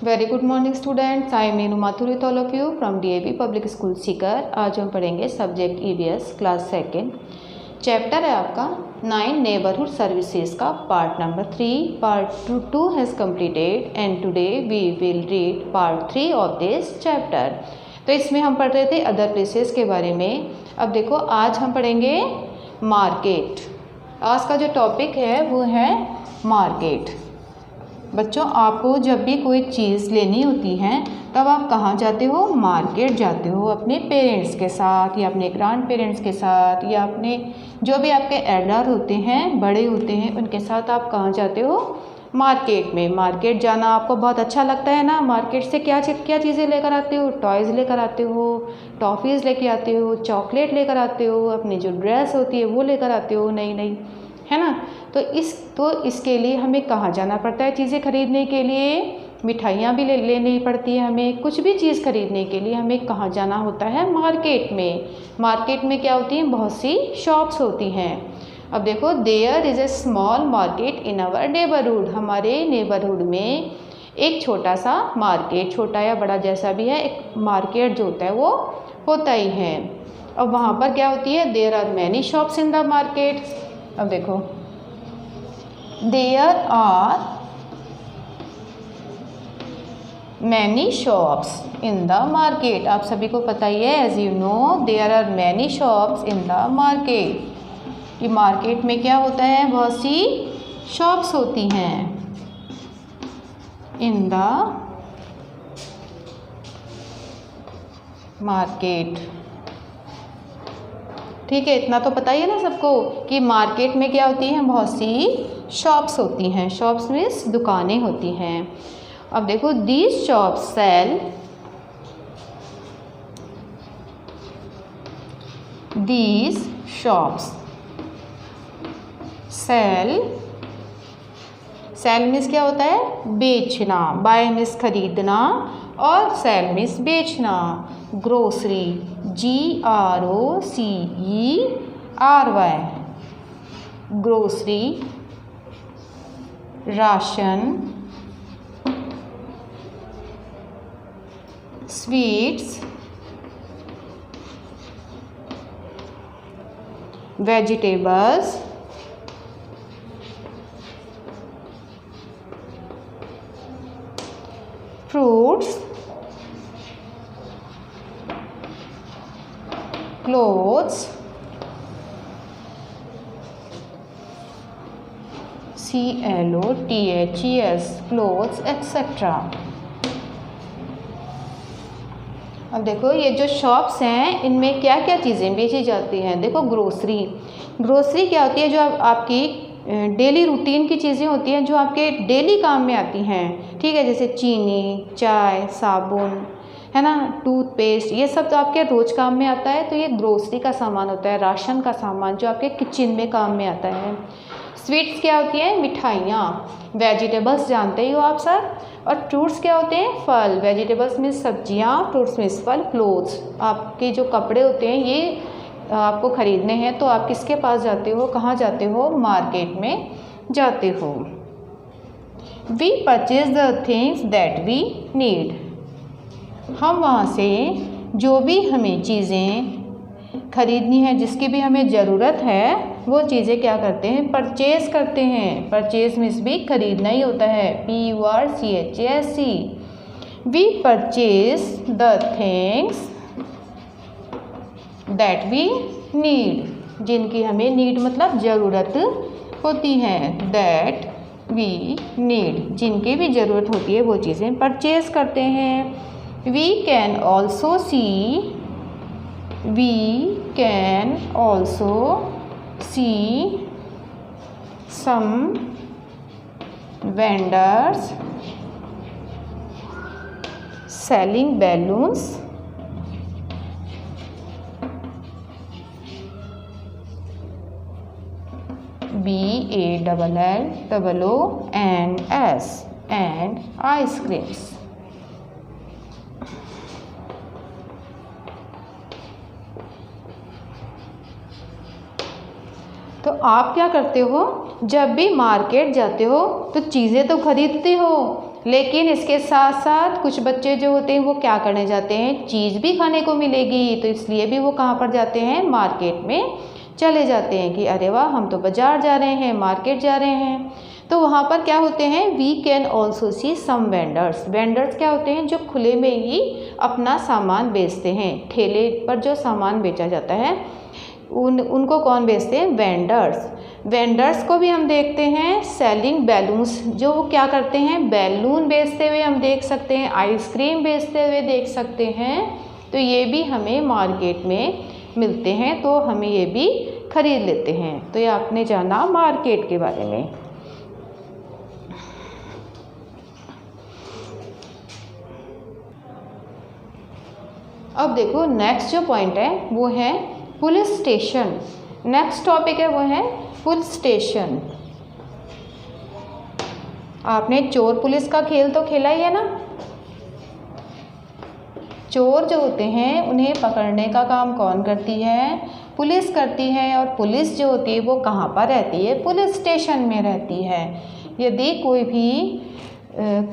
Very good morning students, I am Meenu Mathur with all of you from DAV public school Sikar. आज हम पढ़ेंगे subject EVS class second. Chapter है आपका 9 neighbourhood services का part number 3। Part 2 has completed and today we will read part 3 of this chapter. तो इसमें हम पढ़ रहे थे अदर प्लेसेस के बारे में। अब देखो आज हम पढ़ेंगे मार्केट। आज का जो टॉपिक है वो है मार्केट। बच्चों, आपको जब भी कोई चीज़ लेनी होती है तब आप कहाँ जाते हो? मार्केट जाते हो, अपने पेरेंट्स के साथ या अपने ग्रैंड पेरेंट्स के साथ या अपने जो भी आपके एल्डर होते हैं, बड़े होते हैं, उनके साथ आप कहाँ जाते हो? मार्केट में। मार्केट जाना आपको बहुत अच्छा लगता है ना। मार्केट से क्या चीज़ें लेकर आते हो? टॉयज़ लेकर आते हो, टॉफ़ीज़ लेके आते हो, चॉकलेट लेकर आते हो, अपनी जो ड्रेस होती है वो लेकर आते हो नई नई, है ना। तो इसके लिए हमें कहाँ जाना पड़ता है? चीज़ें खरीदने के लिए मिठाइयाँ भी लेनी पड़ती है हमें। कुछ भी चीज़ खरीदने के लिए हमें कहाँ जाना होता है? मार्केट में। मार्केट में क्या होती हैं? बहुत सी शॉप्स होती हैं। अब देखो, there is a small market in our neighbourhood. हमारे नेबरहुड में एक छोटा सा मार्केट, छोटा या बड़ा जैसा भी है, एक मार्केट जो होता है वो होता ही है। अब वहाँ पर क्या होती है? There are many shops in the market. अब देखो, there are many shops in the market. आप सभी को पता ही है, as you know there are many shops in the market. कि मार्केट में क्या होता है? बहुत सी शॉप्स होती हैं इन द मार्केट। ठीक है, इतना तो पता ही है ना सबको कि मार्केट में क्या होती हैं? बहुत सी शॉप्स होती हैं। शॉप्स मीन्स दुकानें होती हैं। अब देखो, these shops sell, these shops sell, sell means क्या होता है? बेचना। बाय मीन्स खरीदना और सेल मीन्स बेचना। Grocery, GROCERY, grocery, ration, sweets, vegetables, fruits, clothes, CLOTHES, clothes, etc. अब देखो, ये जो शॉप्स हैं इनमें क्या क्या चीज़ें बेची जाती हैं? देखो, ग्रोसरी। ग्रोसरी क्या होती है? जो आपकी डेली रूटीन की चीज़ें होती हैं, जो आपके डेली काम में आती हैं। ठीक है, जैसे चीनी, चाय, साबुन, है ना, टूथपेस्ट, ये सब तो आपके रोज़ काम में आता है। तो ये ग्रोसरी का सामान होता है, राशन का सामान जो आपके किचन में काम में आता है। स्वीट्स क्या होती हैं? मिठाइयाँ। वेजिटेबल्स जानते ही हो आप सर। और फ्रूट्स क्या होते हैं? फल। वेजिटेबल्स मीन्स सब्जियाँ, फ्रूट्स मीन्स फल। क्लोथ्स, आपके जो कपड़े होते हैं ये आपको ख़रीदने हैं तो आप किसके पास जाते हो? कहाँ जाते हो? मार्केट में जाते हो। We purchase the things that we need. हम वहाँ से जो भी हमें चीज़ें खरीदनी है, जिसकी भी हमें ज़रूरत है, वो चीज़ें क्या करते हैं? परचेज़ करते हैं। परचेज़ मीन्स भी खरीदना ही होता है, PURCHASE। We purchase the things that we need, जिनकी हमें नीड मतलब ज़रूरत होती है। दैट वी नीड, जिनकी भी ज़रूरत होती है वो चीज़ें परचेज़ करते हैं। We can also see some vendors selling balloons, BALLOONS, and ice creams. तो आप क्या करते हो? जब भी मार्केट जाते हो तो चीज़ें तो खरीदते हो, लेकिन इसके साथ साथ कुछ बच्चे जो होते हैं वो क्या करने जाते हैं, चीज़ भी खाने को मिलेगी, तो इसलिए भी वो कहाँ पर जाते हैं, मार्केट में चले जाते हैं कि अरे वाह हम तो बाज़ार जा रहे हैं, मार्केट जा रहे हैं। तो वहाँ पर क्या होते हैं, we can also see some vendors. Vendors क्या होते हैं, जो खुले में ही अपना सामान बेचते हैं, ठेले पर जो सामान बेचा जाता है उनको कौन बेचते हैं, वेंडर्स। वेंडर्स को भी हम देखते हैं सेलिंग बैलून्स, जो वो क्या करते हैं, बैलून बेचते हुए हम देख सकते हैं, आइसक्रीम बेचते हुए देख सकते हैं। तो ये भी हमें मार्केट में मिलते हैं, तो हमें ये भी खरीद लेते हैं। तो ये आपने जाना मार्केट के बारे में। अब देखो नेक्स्ट जो पॉइंट है वो है पुलिस स्टेशन। नेक्स्ट टॉपिक है वो है पुलिस स्टेशन। आपने चोर पुलिस का खेल तो खेला ही है ना। चोर जो होते हैं उन्हें पकड़ने का काम कौन करती है, पुलिस करती है। और पुलिस जो होती है वो कहाँ पर रहती है, पुलिस स्टेशन में रहती है। यदि कोई भी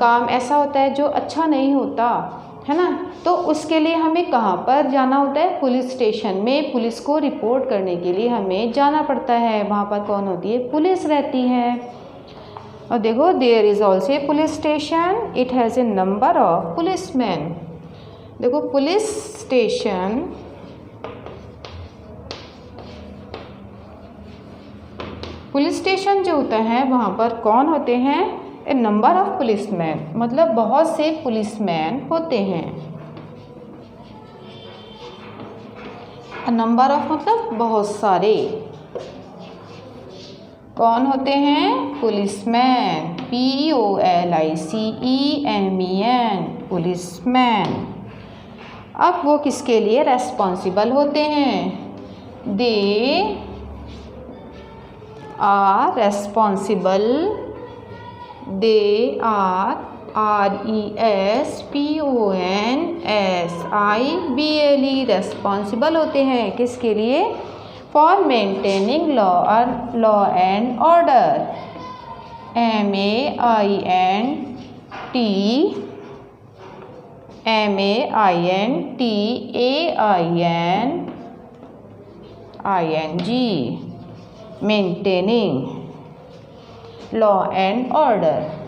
काम ऐसा होता है जो अच्छा नहीं होता है ना, तो उसके लिए हमें कहाँ पर जाना होता है, पुलिस स्टेशन में। पुलिस को रिपोर्ट करने के लिए हमें जाना पड़ता है। वहाँ पर कौन होती है, पुलिस रहती है। और देखो there is also a police station, it has a number of policeman. देखो पुलिस स्टेशन जो होता है वहाँ पर कौन होते हैं, ए नंबर ऑफ पुलिसमैन, मतलब बहुत से पुलिसमैन होते हैं। नंबर ऑफ मतलब बहुत सारे, कौन होते हैं, पुलिसमैन, POLICEMEN, पुलिसमैन। अब वो किसके लिए रेस्पॉन्सिबल होते हैं, they are responsible, they are RESPONSIBLE responsible होते हैं किसके लिए, for maintaining law and order. MAINTAING maintaining law and order.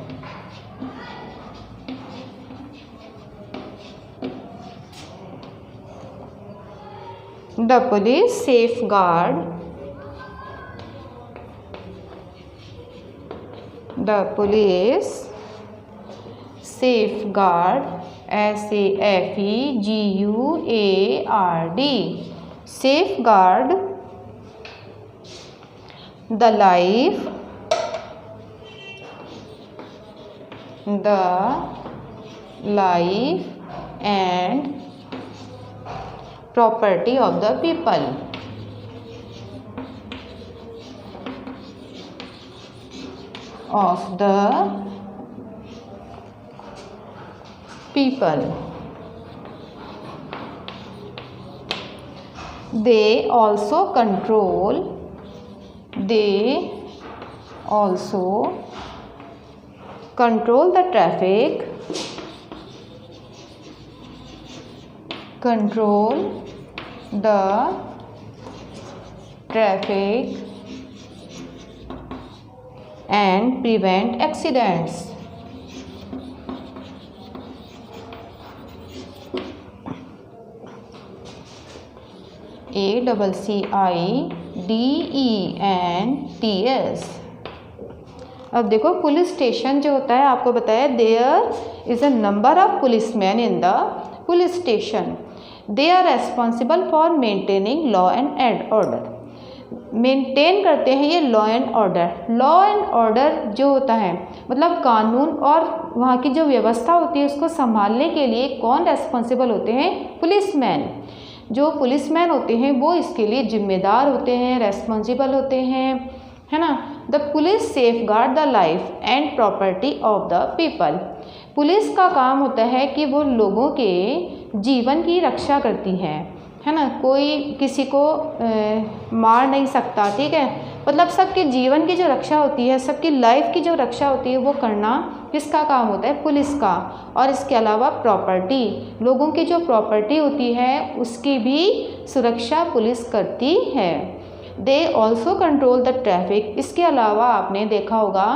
The police safeguard SAFEGUARD safeguard the life and property of the people। They also control the traffic, and prevent accidents। ACCIDENTS। अब देखो police station जो होता है आपको बताया, there is a number of policeman in the police station. They are responsible for maintaining law and order. Maintain करते हैं ये law and order. Law and order जो होता है मतलब कानून और वहाँ की जो व्यवस्था होती है उसको संभालने के लिए कौन रेस्पॉन्सिबल होते हैं, पुलिसमैन। जो पुलिसमैन होते हैं वो इसके लिए जिम्मेदार होते हैं, रेस्पॉन्सिबल होते हैं, है ना। The police safe guard the life and property of the people. Police का काम होता है कि वो लोगों के जीवन की रक्षा करती है, है ना, कोई किसी को मार नहीं सकता, ठीक है। मतलब सबके जीवन की जो रक्षा होती है, सबकी लाइफ की जो रक्षा होती है वो करना किसका काम होता है, पुलिस का। और इसके अलावा प्रॉपर्टी, लोगों की जो प्रॉपर्टी होती है उसकी भी सुरक्षा पुलिस करती है। They also control the traffic, इसके अलावा आपने देखा होगा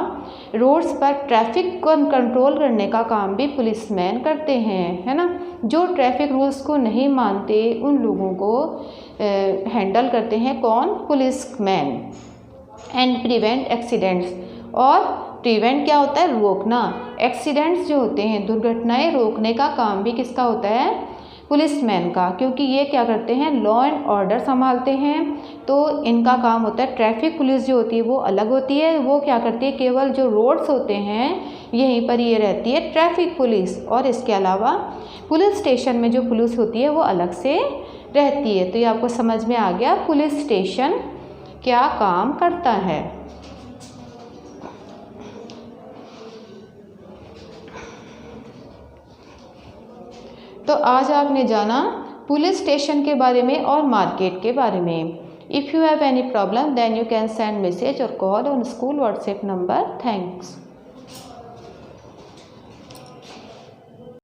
रोड्स पर ट्रैफिक को कंट्रोल करने का काम भी पुलिसमैन करते हैं, है ना। जो ट्रैफिक रूल्स को नहीं मानते उन लोगों को हैंडल करते हैं कौन, पुलिसमैन। एंड प्रिवेंट एक्सीडेंट्स, और प्रिवेंट क्या होता है, रोकना। एक्सीडेंट्स जो होते हैं, दुर्घटनाएं रोकने का काम भी किसका होता है, पुलिसमैन का, क्योंकि ये क्या करते हैं, लॉ एंड ऑर्डर संभालते हैं। तो इनका काम होता है, ट्रैफिक पुलिस जो होती है वो अलग होती है, वो क्या करती है, केवल जो रोड्स होते हैं यहीं पर ये रहती है ट्रैफिक पुलिस। और इसके अलावा पुलिस स्टेशन में जो पुलिस होती है वो अलग से रहती है। तो ये आपको समझ में आ गया पुलिस स्टेशन क्या काम करता है। तो आज आपने जाना पुलिस स्टेशन के बारे में और मार्केट के बारे में। If you have any problem then you can send message और call on school WhatsApp number. Thanks.